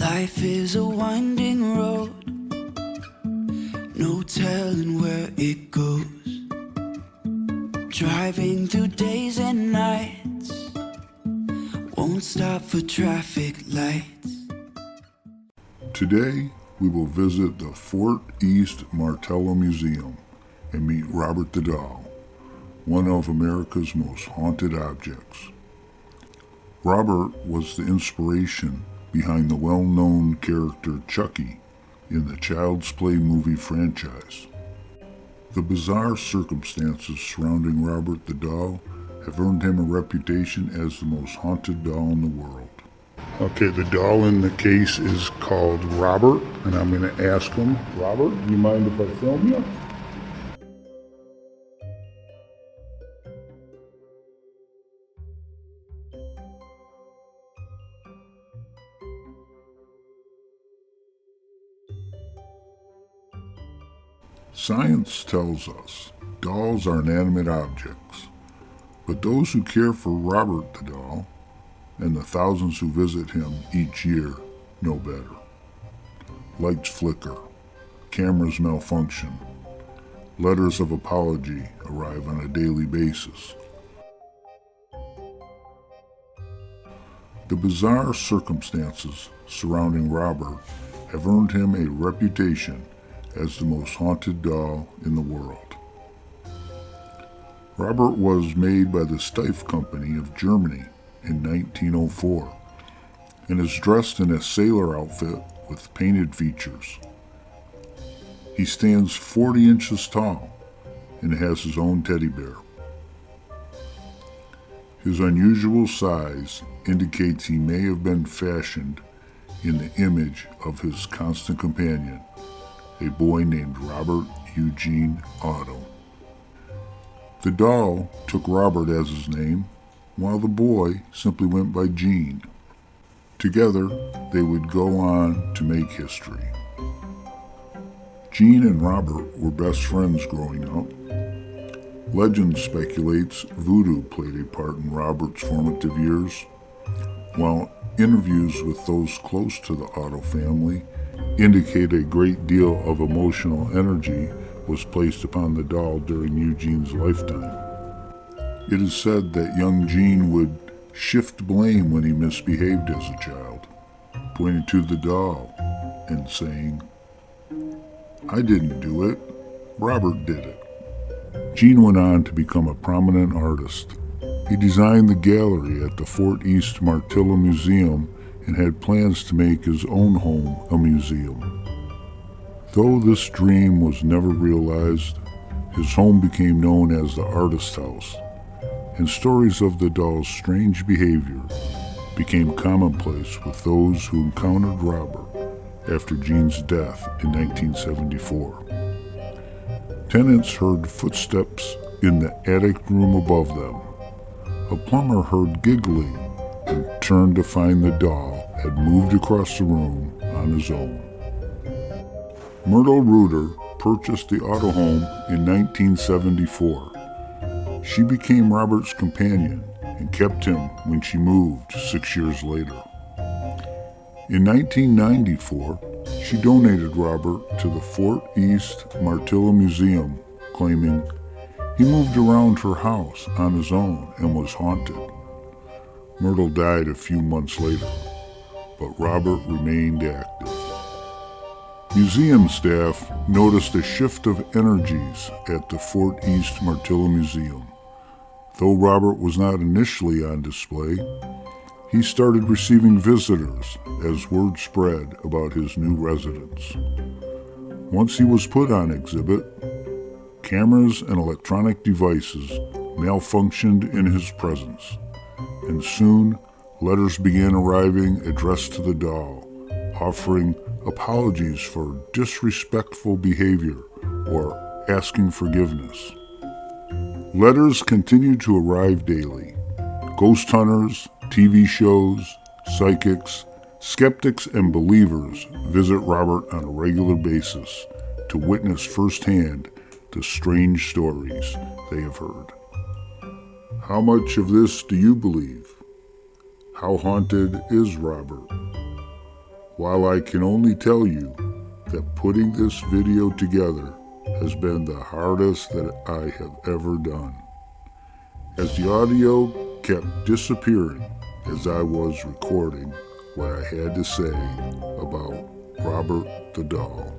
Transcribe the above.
Life is a winding road, no telling where it goes. Driving through days and nights, won't stop for traffic lights. Today, we will visit the Fort East Martello Museum and meet Robert the Doll, one of America's most haunted objects. Robert was the inspiration behind the well-known character Chucky in the Child's Play movie franchise. The bizarre circumstances surrounding Robert the Doll have earned him a reputation as the most haunted doll in the world. Okay, the doll in the case is called Robert, and I'm going to ask him, Robert, do you mind if I film you? Science tells us dolls are inanimate objects, but those who care for Robert the Doll and the thousands who visit him each year know better. Lights flicker, cameras malfunction, letters of apology arrive on a daily basis. The bizarre circumstances surrounding Robert have earned him a reputation as the most haunted doll in the world. Robert was made by the Steiff Company of Germany in 1904 and is dressed in a sailor outfit with painted features. He stands 40 inches tall and has his own teddy bear. His unusual size indicates he may have been fashioned in the image of his constant companion, a boy named Robert Eugene Otto. The doll took Robert as his name, while the boy simply went by Gene. Together, they would go on to make history. Gene and Robert were best friends growing up. Legend speculates voodoo played a part in Robert's formative years, while interviews with those close to the Otto family indicate a great deal of emotional energy was placed upon the doll during Eugene's lifetime. It is said that young Gene would shift blame when he misbehaved as a child, pointing to the doll and saying, "I didn't do it, Robert did it." Gene went on to become a prominent artist. He designed the gallery at the Fort East Martello Museum and had plans to make his own home a museum. Though this dream was never realized, his home became known as the Artist House, and stories of the doll's strange behavior became commonplace with those who encountered Robert after Gene's death in 1974. Tenants heard footsteps in the attic room above them. A plumber heard giggling and turned to find the doll had moved across the room on his own. Myrtle Reuter purchased the Otto home in 1974. She became Robert's companion and kept him when she moved 6 years later. In 1994, she donated Robert to the Fort East Martello Museum, claiming he moved around her house on his own and was haunted. Myrtle died a few months later, but Robert remained active. Museum staff noticed a shift of energies at the Fort East Martello Museum. Though Robert was not initially on display, he started receiving visitors as word spread about his new residence. Once he was put on exhibit, cameras and electronic devices malfunctioned in his presence, and soon letters began arriving addressed to the doll, offering apologies for disrespectful behavior or asking forgiveness. Letters continued to arrive daily. Ghost hunters, TV shows, psychics, skeptics, and believers visit Robert on a regular basis to witness firsthand the strange stories they have heard. How much of this do you believe? How haunted is Robert? While I can only tell you that putting this video together has been the hardest that I have ever done, as the audio kept disappearing as I was recording what I had to say about Robert the doll.